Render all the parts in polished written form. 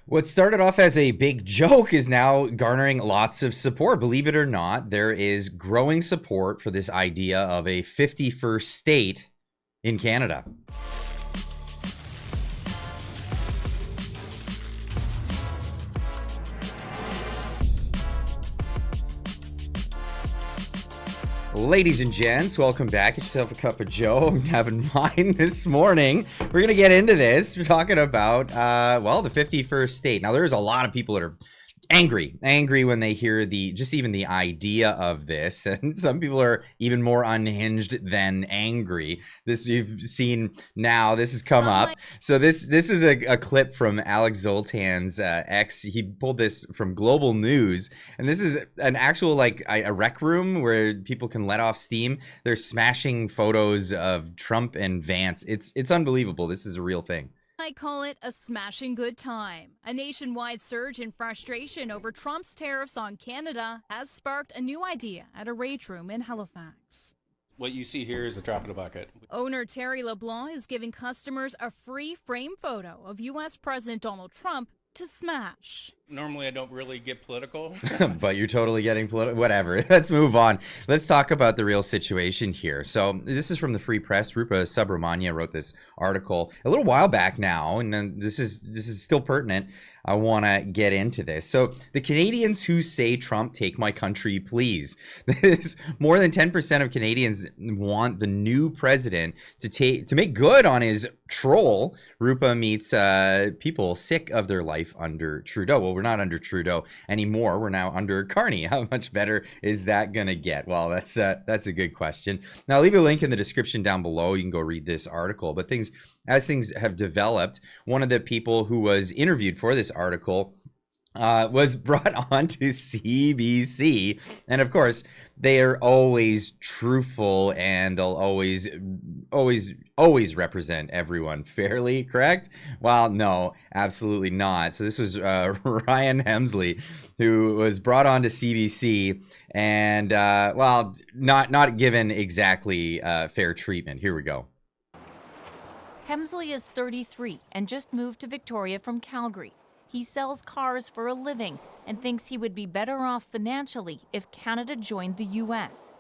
What started off as a big joke is now garnering lots of support. Believe it or not, there is growing support for this idea of a 51st state in Canada. Ladies and gents, welcome back. Get yourself a cup of Joe. I'm having mine this morning. We're going to get into this. We're talking about, the 51st state. Now, there's a lot of people that are angry when they hear even the idea of this, and some people are even more unhinged than angry. This you've seen now. This has come up. So this is a clip from Alex Zoltan's ex. He pulled this from Global News, and this is an actual a rec room where people can let off steam. They're smashing photos of Trump and Vance. It's unbelievable. This is a real thing. I call it a smashing good time. A nationwide surge in frustration over Trump's tariffs on Canada has sparked a new idea at a rage room in Halifax. What you see here is a drop in the bucket. Owner Terry LeBlanc is giving customers a free frame photo of U.S. President Donald Trump to smash. Normally, I don't really get political. But you're totally getting political. Whatever. Let's move on. Let's talk about the real situation here. So this is from the Free Press. Rupa Subramania wrote this article a little while back now, and then this is still pertinent. I want to get into this. So the Canadians who say Trump, take my country, please. More than 10% of Canadians want the new president to make good on his troll. Rupa meets people sick of their life under Trudeau. Well, we're not under Trudeau anymore. We're now under Carney. How much better is that going to get? Well, that's a good question. Now, I'll leave a link in the description down below. You can go read this article. But as things have developed, one of the people who was interviewed for this article was brought on to CBC. And of course, they are always truthful, and they'll always represent everyone fairly, correct? Well, no, absolutely not. So this was Ryan Hemsley, who was brought on to CBC and, not given exactly fair treatment. Here we go. Hemsley is 33 and just moved to Victoria from Calgary. He sells cars for a living and thinks he would be better off financially if Canada joined the U.S.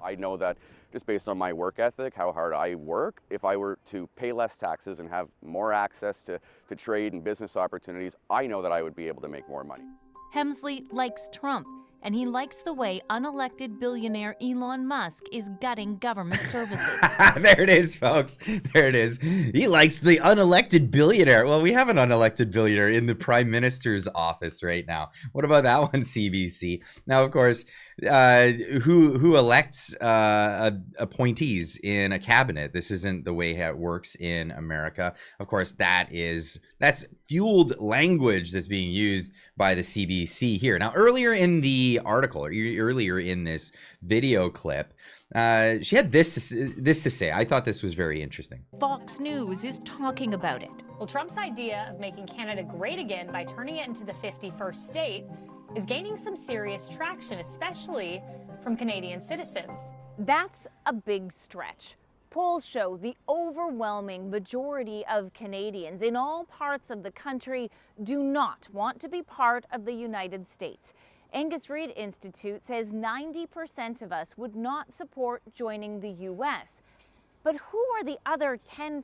I know that just based on my work ethic, how hard I work, if I were to pay less taxes and have more access to trade and business opportunities, I know that I would be able to make more money. Hemsley likes Trump, and he likes the way unelected billionaire Elon Musk is gutting government services. There it is, folks. There it is. He likes the unelected billionaire. Well, we have an unelected billionaire in the Prime Minister's office right now. What about that one, CBC? Now, of course, who elects appointees in a cabinet? This isn't the way it works in America. Of course, that's fueled language that's being used by the CBC here. Now, earlier in the article, or earlier in this video clip, she had this to say. I thought this was very interesting. Fox News is talking about it. Well, Trump's idea of making Canada great again by turning it into the 51st state is gaining some serious traction, especially from Canadian citizens. That's a big stretch. Polls show the overwhelming majority of Canadians in all parts of the country do not want to be part of the United States. Angus Reid Institute says 90% of us would not support joining the U.S. But who are the other 10%?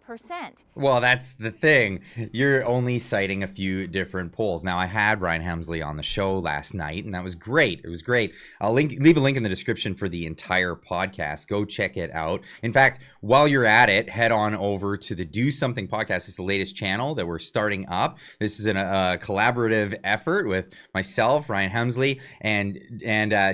Well, that's the thing. You're only citing a few different polls. Now, I had Ryan Hemsley on the show last night, and that was great. It was great. I'll leave a link in the description for the entire podcast. Go check it out. In fact, while you're at it, head on over to the Do Something podcast. It's the latest channel that we're starting up. This is a collaborative effort with myself, Ryan Hemsley, and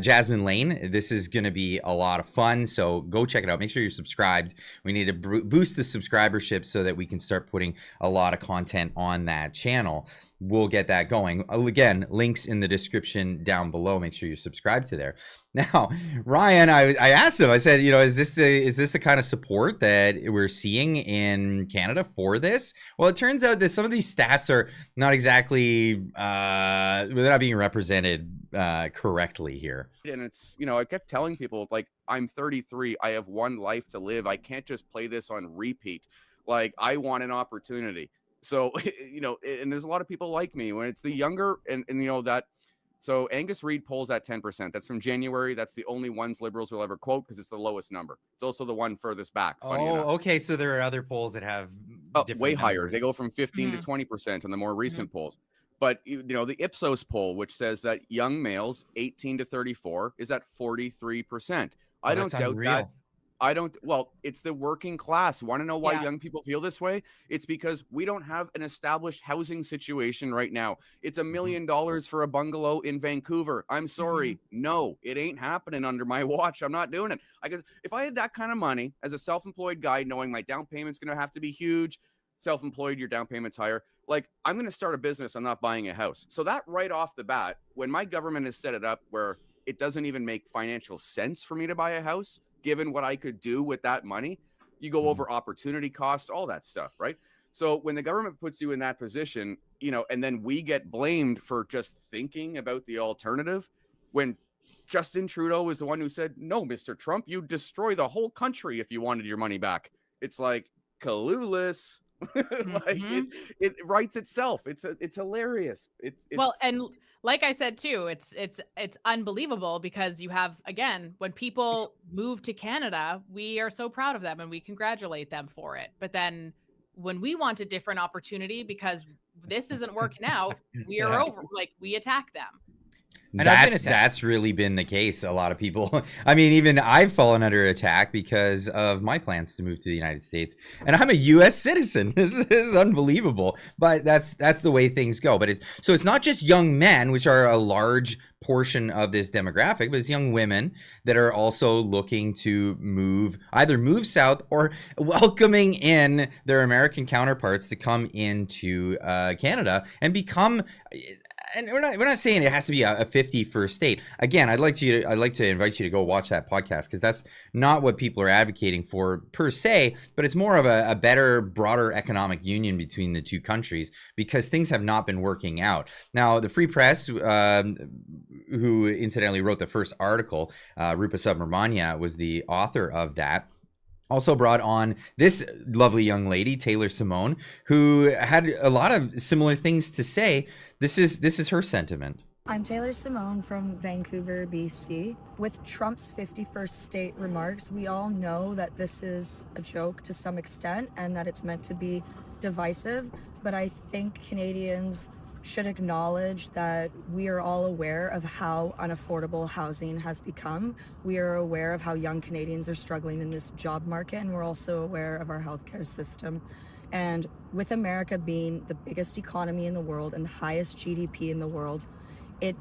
Jasmin, Laine. This is going to be a lot of fun, so go check it out. Make sure you're subscribed. We need to boost the subscribership so that we can start putting a lot of content on that channel. We'll get that going. Again, links in the description down below. Make sure you're subscribed to there. Now, Ryan, I asked him, I said, is this the kind of support that we're seeing in Canada for this? Well, it turns out that some of these stats are not exactly, they're not being represented correctly here. And it's, I kept telling people, I'm 33, I have one life to live. I can't just play this on repeat. I want an opportunity. So, and there's a lot of people like me when it's the younger and that. So Angus Reid polls at 10%. That's from January. That's the only ones Liberals will ever quote because it's the lowest number. It's also the one furthest back, funny enough. Okay. So there are other polls that have different way higher. numbers. They go from 15 to 20% on the more recent polls. But, the Ipsos poll, which says that young males 18 to 34 is at 43%. I don't doubt that. Well, it's the working class. Want to know why young people feel this way? It's because we don't have an established housing situation right now. It's $1 million for a bungalow in Vancouver. I'm sorry. No, it ain't happening under my watch. I'm not doing it. If I had that kind of money as a self-employed guy, knowing my down payment's going to have to be huge, self-employed, your down payment's higher. Like, I'm going to start a business. I'm not buying a house. So that right off the bat, when my government has set it up where it doesn't even make financial sense for me to buy a house, given what I could do with that money, you go over opportunity costs, all that stuff, right? So when the government puts you in that position, and then we get blamed for just thinking about the alternative, when Justin Trudeau was the one who said, no, Mr. Trump, you'd destroy the whole country if you wanted your money back. It's like, clueless. Like it writes itself. It's hilarious. It's well, and like I said too, it's unbelievable because you have, again, when people move to Canada, we are so proud of them and we congratulate them for it. But then when we want a different opportunity because this isn't working out, we are over, like, we attack them. And that's really been the case. A lot of people, I mean, even I've fallen under attack because of my plans to move to the United States, and I'm a U.S. citizen. This is unbelievable, but that's the way things go. But it's not just young men, which are a large portion of this demographic, but it's young women that are also looking to either move south or welcoming in their American counterparts to come into Canada and become. And we're not saying it has to be a 51st state. Again, I'd like to invite you to go watch that podcast because that's not what people are advocating for per se, but it's more of a better, broader economic union between the two countries because things have not been working out. Now, the Free Press, who incidentally wrote the first article, Rupa Subramania was the author of that. Also brought on this lovely young lady, Taylor Simone, who had a lot of similar things to say. This is her sentiment. I'm Taylor Simone from Vancouver, BC. With Trump's 51st state remarks, we all know that this is a joke to some extent and that it's meant to be divisive, but I think Canadians should acknowledge that we are all aware of how unaffordable housing has become. We are aware of how young Canadians are struggling in this job market, and we're also aware of our healthcare system. And with America being the biggest economy in the world and the highest GDP in the world, it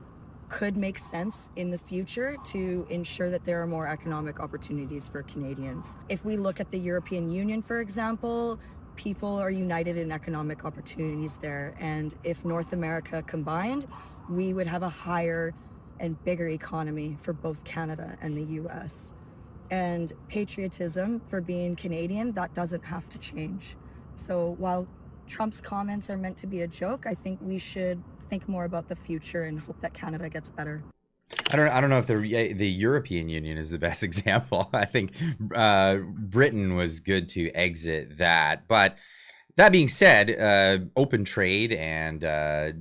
could make sense in the future to ensure that there are more economic opportunities for Canadians. If we look at the European Union, for example, people are united in economic opportunities there. And if North America combined, we would have a higher and bigger economy for both Canada and the US. And patriotism for being Canadian, that doesn't have to change. So while Trump's comments are meant to be a joke, I think we should think more about the future and hope that Canada gets better. I don't know if the European Union is the best example. I think Britain was good to exit that, but that being said, open trade and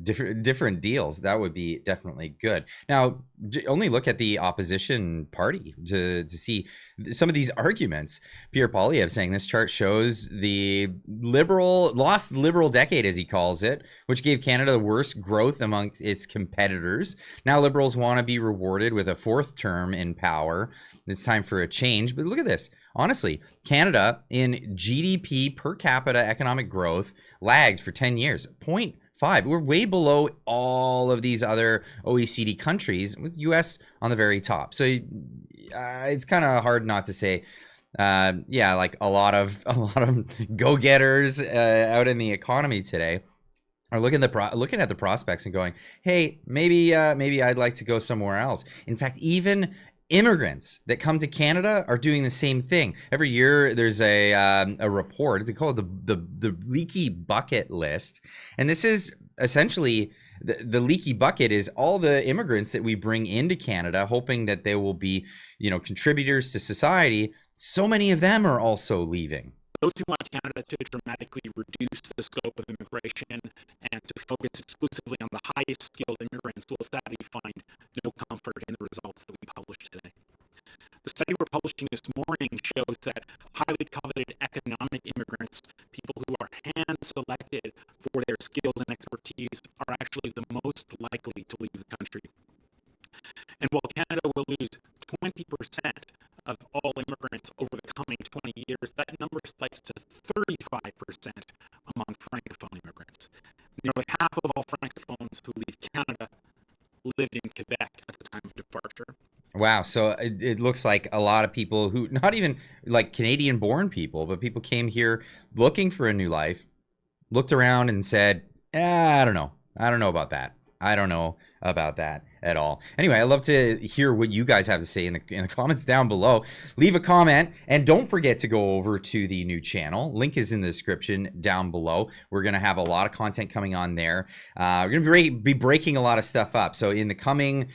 different deals, that would be definitely good. Now, only look at the opposition party to see some of these arguments. Pierre Poilievre saying this chart shows the lost liberal decade, as he calls it, which gave Canada the worst growth among its competitors. Now Liberals want to be rewarded with a fourth term in power. It's time for a change. But look at this. Honestly, Canada in GDP per capita economic growth lagged for 10 years, 0.5. We're way below all of these other OECD countries, with US on the very top. So it's kind of hard not to say, like a lot of go-getters out in the economy today are looking at the prospects and going, hey, maybe I'd like to go somewhere else. In fact, even immigrants that come to Canada are doing the same thing. Every year there's a report. They call it the leaky bucket list. And this is essentially the leaky bucket is all the immigrants that we bring into Canada, hoping that they will be, contributors to society. So many of them are also leaving. Those who want Canada to dramatically reduce the scope of immigration and to focus exclusively on the highest skilled immigrants will sadly find no comfort in the results that we published today. The study we're publishing this morning shows that highly coveted economic immigrants, people who are hand-selected for their skills and expertise, are actually the most likely to leave the country. And while Canada will lose 20% of all immigrants over the coming 20 years, that number spikes to 35% among Francophone immigrants. Nearly half of all Francophones who leave Canada lived in Quebec at the time of departure. Wow. So it looks like a lot of people who, not even like Canadian born people, but people came here looking for a new life, looked around and said, I don't know. I don't know about that. I don't know about that at all. Anyway, I'd love to hear what you guys have to say in the comments down below. Leave a comment and don't forget to go over to the new channel. Link is in the description down below. We're going to have a lot of content coming on there. We're going to be breaking a lot of stuff up. So in the coming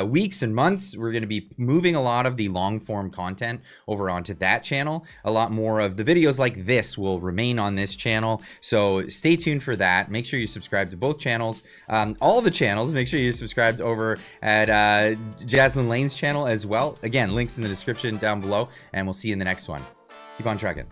weeks and months, we're going to be moving a lot of the long form content over onto that channel. A lot more of the videos like this will remain on this channel, so stay tuned for that. Make sure you subscribe to both channels, all the channels. Make sure you subscribe over at Jasmin Laine's channel as well. Again, links in the description down below, and we'll see you in the next one. Keep on trucking.